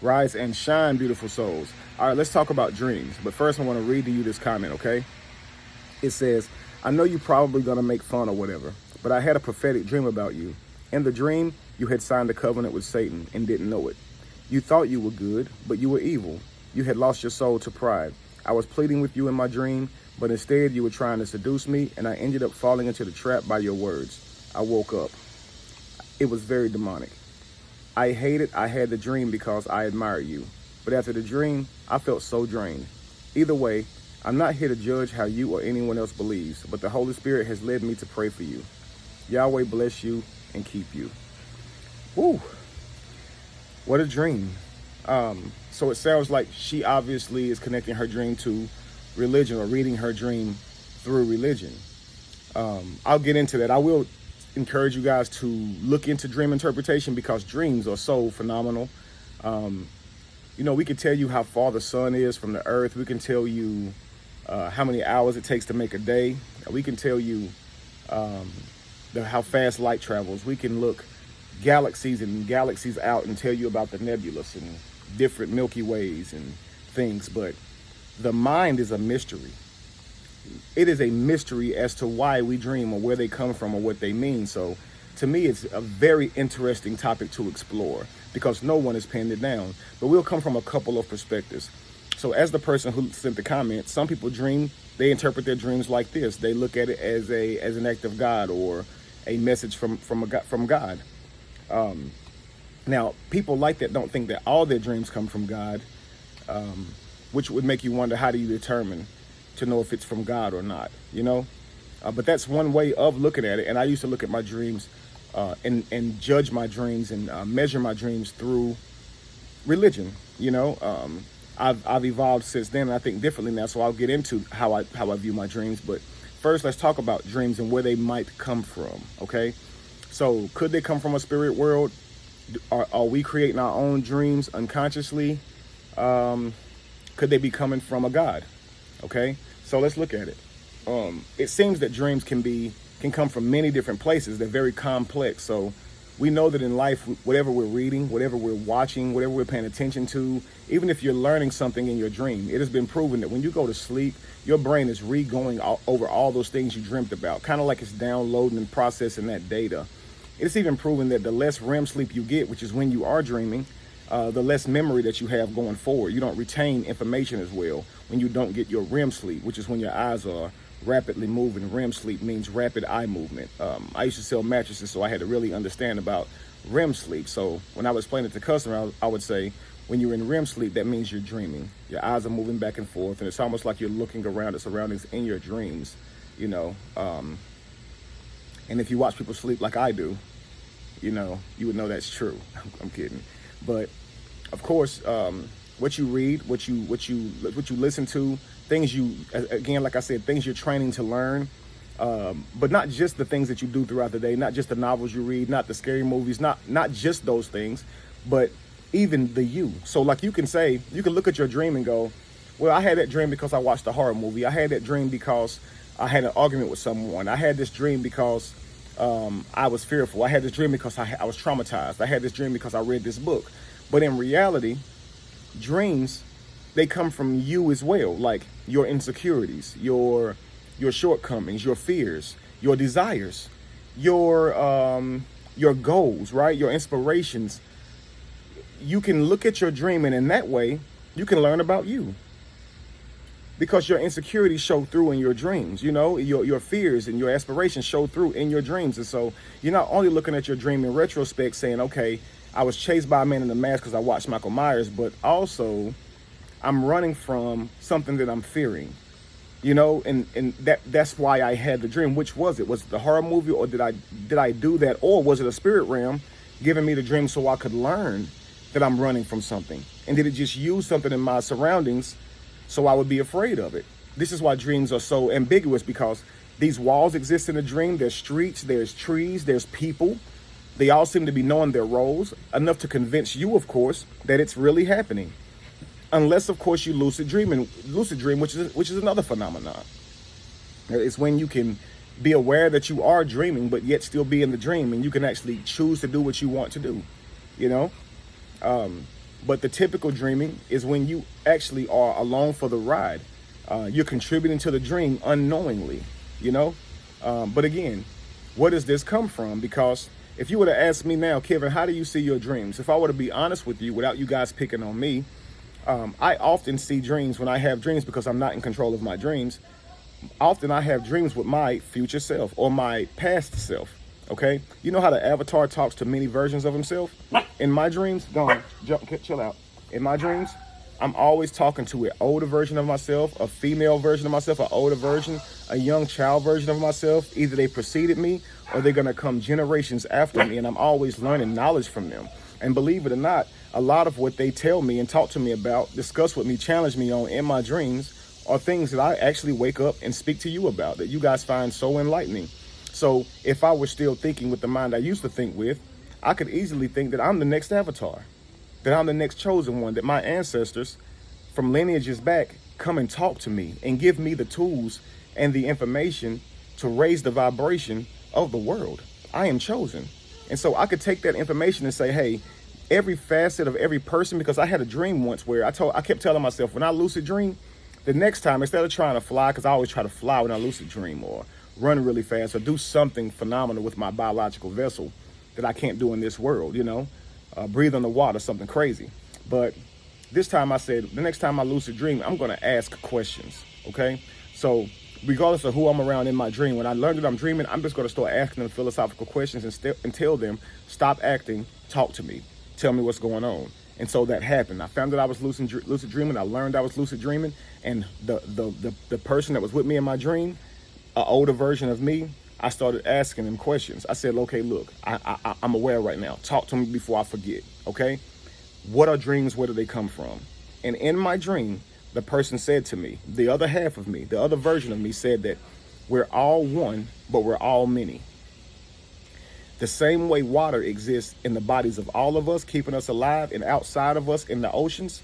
Rise and shine, beautiful souls. All right, let's talk about dreams. But first, I want to read to you this comment, okay? It says, I know you're probably going to make fun or whatever, but I had a prophetic dream about you. In the dream, you had signed a covenant with Satan and didn't know it. You thought you were good, but you were evil. You had lost your soul to pride. I was pleading with you in my dream, but instead you were trying to seduce me, and I ended up falling into the trap by your words. I woke up. It was very demonic. I hated I had the dream because I admired you. But after the dream, I felt so drained. Either way, I'm not here to judge how you or anyone else believes, but the Holy Spirit has led me to pray for you. Yahweh bless you and keep you. Woo! What a dream. So it sounds like she obviously is connecting her dream to religion, or reading her dream through religion. I'll get into that. I will encourage you guys to look into dream interpretation, because dreams are so phenomenal. You know, we can tell you how far the sun is from the earth. We can tell you how many hours it takes to make a day. We can tell you how fast light travels. We can look galaxies and galaxies out and tell you about the nebulous and different Milky Ways and things. But the mind is a mystery. It is a mystery as to why we dream, or where they come from, or what they mean. So to me, it's a very interesting topic to explore, because no one has pinned it down. But we'll come from a couple of perspectives. So as the person who sent the comment, some people dream, they interpret their dreams like this. They look at it as an act of God, or a message from God. Now, people like that don't think that all their dreams come from God, which would make you wonder, how do you determine to know if it's from God or not, you know? But that's one way of looking at it. And I used to look at my dreams and judge my dreams and measure my dreams through religion, you know? I've evolved since then, and I think differently now, so I'll get into how I view my dreams. But first, let's talk about dreams and where they might come from, okay? So could they come from a spirit world? Are we creating our own dreams unconsciously? Could they be coming from a God? Okay, so let's look at it. It seems that dreams can come from many different places. They're very complex. So we know that in life, whatever we're reading, whatever we're watching, whatever we're paying attention to, even if you're learning something in your dream, it has been proven that when you go to sleep, your brain is re-going over all those things you dreamt about, kind of like it's downloading and processing that data. It's even proven that the less REM sleep you get, which is when you are dreaming, the less memory that you have going forward. You don't retain information as well when you don't get your REM sleep, which is when your eyes are rapidly moving. REM sleep means rapid eye movement. I used to sell mattresses, so I had to really understand about REM sleep. So when I would explain it to customers, I would say, when you're in REM sleep, that means you're dreaming. Your eyes are moving back and forth, and it's almost like you're looking around at surroundings in your dreams, you know. And if you watch people sleep like I do, you know, you would know that's true. I'm kidding. But of course, what you read, what you listen to, things you, again, like I said, things you're training to learn, but not just the things that you do throughout the day, not just the novels you read, not the scary movies, not just those things, but even the you. So like you can look at your dream and go, well, I had that dream because I watched a horror movie. I had that dream because I had an argument with someone. I had this dream because I was fearful. I had this dream because I was traumatized. I had this dream because I read this book. But in reality, dreams, they come from you as well, like your insecurities, your shortcomings, your fears, your desires, your goals, right? Your inspirations. You can look at your dream, and in that way, you can learn about you. Because your insecurities show through in your dreams, you know, your fears and your aspirations show through in your dreams. And so you're not only looking at your dream in retrospect saying, okay, I was chased by a man in a mask because I watched Michael Myers, but also I'm running from something that I'm fearing, you know, and that's why I had the dream. Which was it? Was it the horror movie, or did I do that? Or was it a spirit realm giving me the dream so I could learn that I'm running from something? And did it just use something in my surroundings so I would be afraid of it? This is why dreams are so ambiguous, because these walls exist in a dream. There's streets, there's trees, there's people. They all seem to be knowing their roles, enough to convince you, of course, that it's really happening. Unless, of course, you lucid dream, which is another phenomenon. It's when you can be aware that you are dreaming, but yet still be in the dream, and you can actually choose to do what you want to do, you know? But the typical dreaming is when you actually are along for the ride. You're contributing to the dream unknowingly, you know? But again, where does this come from? Because if you were to ask me now, Kevin, how do you see your dreams? If I were to be honest with you without you guys picking on me, I often see dreams when I have dreams because I'm not in control of my dreams. Often I have dreams with my future self or my past self. Okay, you know how the avatar talks to many versions of himself? In my dreams, go on, chill out. In my dreams, I'm always talking to an older version of myself, a female version of myself, an older version, a young child version of myself. Either they preceded me or they're gonna come generations after me, and I'm always learning knowledge from them. And believe it or not, a lot of what they tell me and talk to me about, discuss with me, challenge me on in my dreams are things that I actually wake up and speak to you about that you guys find so enlightening. So if I were still thinking with the mind I used to think with, I could easily think that I'm the next avatar, that I'm the next chosen one, that my ancestors from lineages back come and talk to me and give me the tools and the information to raise the vibration of the world. I am chosen. And so I could take that information and say, hey, every facet of every person, because I had a dream once where I kept telling myself when I lucid dream, the next time, instead of trying to fly, because I always try to fly when I lucid dream or run really fast or do something phenomenal with my biological vessel that I can't do in this world, you know, breathe on the water, something crazy. But this time I said, the next time I lucid dream, I'm going to ask questions. Okay. So regardless of who I'm around in my dream, when I learn that I'm dreaming, I'm just going to start asking them philosophical questions and tell them, stop acting, talk to me, tell me what's going on. And so that happened. I found that I was lucid dreaming. I learned I was lucid dreaming. And the person that was with me in my dream, an older version of me, I started asking them questions. I said, okay, look, I'm aware right now. Talk to me before I forget, okay? What are dreams? Where do they come from? And in my dream, the person said to me, the other half of me, the other version of me said that we're all one, but we're all many. The same way water exists in the bodies of all of us, keeping us alive, and outside of us in the oceans.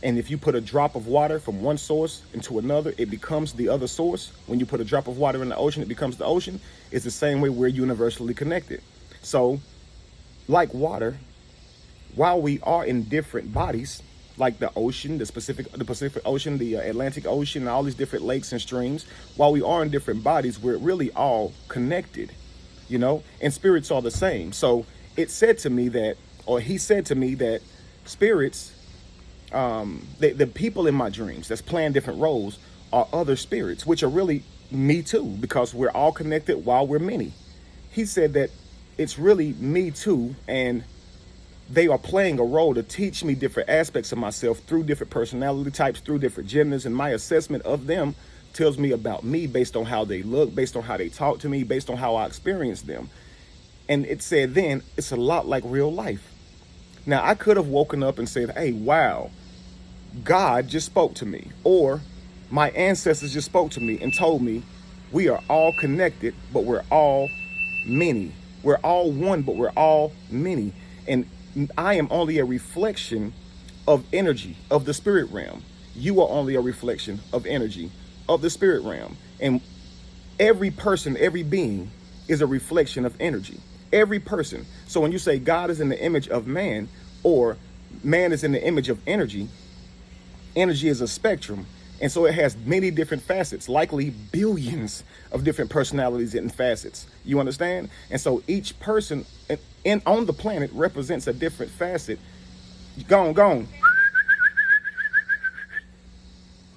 And if you put a drop of water from one source into another, it becomes the other source. When you put a drop of water in the ocean, it becomes the ocean. It's the same way we're universally connected. So, like water, while we are in different bodies, like the ocean, the Pacific Ocean, the Atlantic Ocean, and all these different lakes and streams, while we are in different bodies, we're really all connected, you know, and spirits are the same. So it said to me that, or he said to me that spirits, the people in my dreams that's playing different roles are other spirits, which are really me too, because we're all connected while we're many. He said that it's really me too, and they are playing a role to teach me different aspects of myself through different personality types, through different genders, and my assessment of them tells me about me based on how they look, based on how they talk to me, based on how I experience them. And it said then, it's a lot like real life. Now, I could have woken up and said, hey, wow, God just spoke to me, or my ancestors just spoke to me and told me we are all connected, but we're all many. We're all one, but we're all many. And I am only a reflection of energy of the spirit realm. You are only a reflection of energy of the spirit realm. And every person, every being is a reflection of energy. Every person. So when you say God is in the image of man, or man is in the image of energy, energy is a spectrum. And so it has many different facets, likely billions of different personalities and facets. You understand? And so each person on the planet represents a different facet. Gone.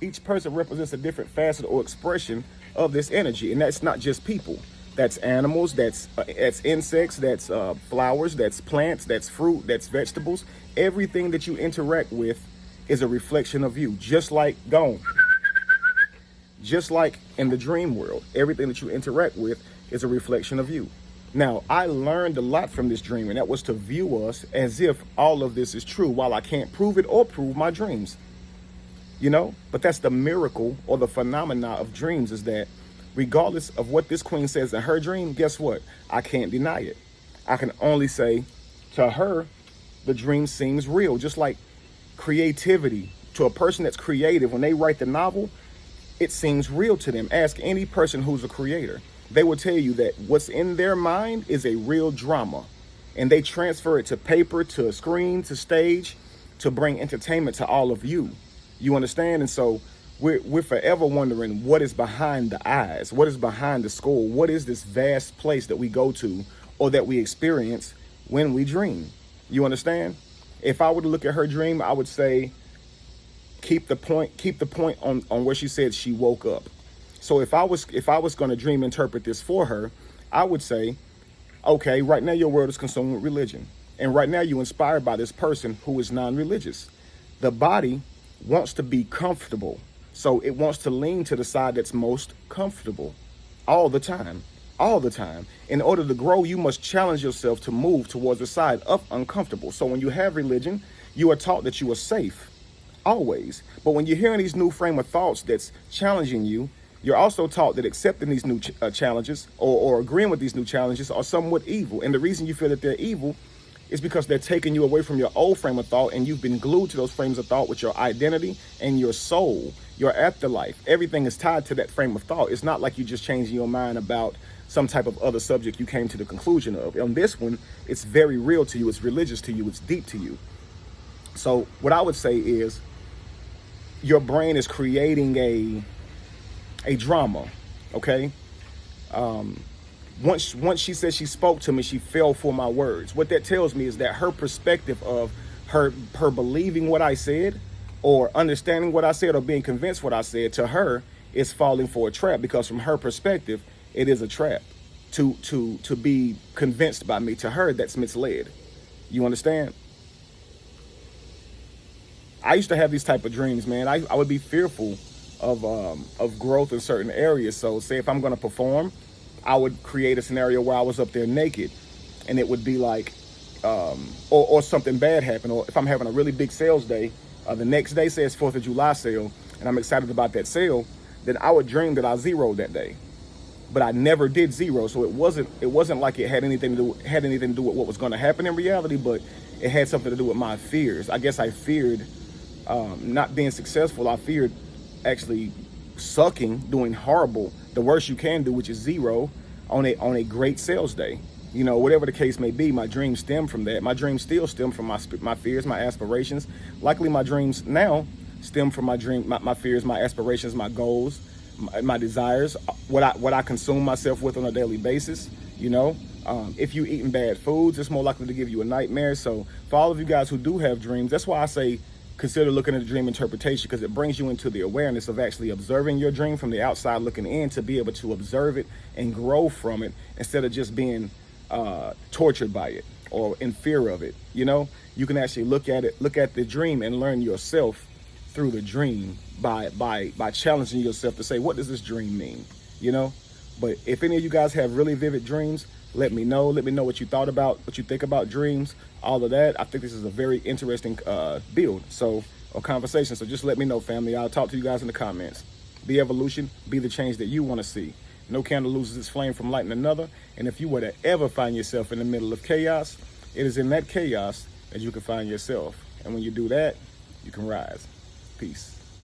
Each person represents a different facet or expression of this energy. And that's not just people. That's animals, that's insects, that's flowers, that's plants, that's fruit, that's vegetables. Everything that you interact with is a reflection of you, just like in the dream world, everything that you interact with is a reflection of you. Now, I learned a lot from this dream, and that was to view us as if all of this is true, while I can't prove it or prove my dreams, you know. But that's the miracle or the phenomena of dreams, is that regardless of what this queen says in her dream, guess what? I can't deny it. I can only say to her, the dream seems real. Just like creativity, to a person that's creative, when they write the novel, it seems real to them. Ask any person who's a creator. They will tell you that what's in their mind is a real drama, and they transfer it to paper, to screen, to stage, to bring entertainment to all of you. You understand? And so we're forever wondering what is behind the eyes, what is behind the skull, what is this vast place that we go to or that we experience when we dream. You understand? If I were to look at her dream, I would say keep the point on where she said she woke up. So if I was going to dream interpret this for her, I would say, okay, right now your world is consumed with religion. And right now you're inspired by this person who is non-religious. The body wants to be comfortable. So it wants to lean to the side that's most comfortable all the time, all the time. In order to grow, you must challenge yourself to move towards the side of uncomfortable. So when you have religion, you are taught that you are safe, always. But when you're hearing these new frame of thoughts that's challenging you, you're also taught that accepting these new challenges or agreeing with these new challenges are somewhat evil. And the reason you feel that they're evil is because they're taking you away from your old frame of thought, and you've been glued to those frames of thought with your identity and your soul, your afterlife. Everything is tied to that frame of thought. It's not like you just changing your mind about some type of other subject you came to the conclusion of. On this one, it's very real to you. It's religious to you. It's deep to you. So what I would say is your brain is creating a drama, okay? Once she said she spoke to me, she fell for my words. What that tells me is that her perspective of her believing what I said or understanding what I said or being convinced what I said to her is falling for a trap, because from her perspective, it is a trap to be convinced by me. To her, that's misled. You understand? I used to have these type of dreams, man. I would be fearful of growth in certain areas. So say if I'm going to perform, I would create a scenario where I was up there naked, and it would be like, or something bad happened. Or if I'm having a really big sales day, the next day, say it's 4th of July sale, and I'm excited about that sale, then I would dream that I zeroed that day. But I never did zero, so it wasn't like it had anything to do with what was going to happen in reality, but it had something to do with my fears. I guess I feared not being successful. I feared actually sucking, doing horrible, the worst you can do, which is zero on a great sales day. You know, whatever the case may be, my dreams stem from that. My dreams still stem from my fears, my aspirations. Likely my dreams now stem from my fears, my aspirations, my goals, my desires, what I consume myself with on a daily basis. You know, if you eating bad foods, it's more likely to give you a nightmare. So for all of you guys who do have dreams, that's why I say consider looking at the dream interpretation, because it brings you into the awareness of actually observing your dream from the outside looking in, to be able to observe it and grow from it instead of just being tortured by it or in fear of it. You know, you can actually look at the dream and learn yourself through the dream by challenging yourself to say, what does this dream mean? You know. But if any of you guys have really vivid dreams, let me know. Let me know what you thought about, what you think about dreams, all of that. I think this is a very interesting build, or conversation. So just let me know, family. I'll talk to you guys in the comments. Be evolution. Be the change that you want to see. No candle loses its flame from lighting another. And if you were to ever find yourself in the middle of chaos, it is in that chaos that you can find yourself. And when you do that, you can rise. Peace.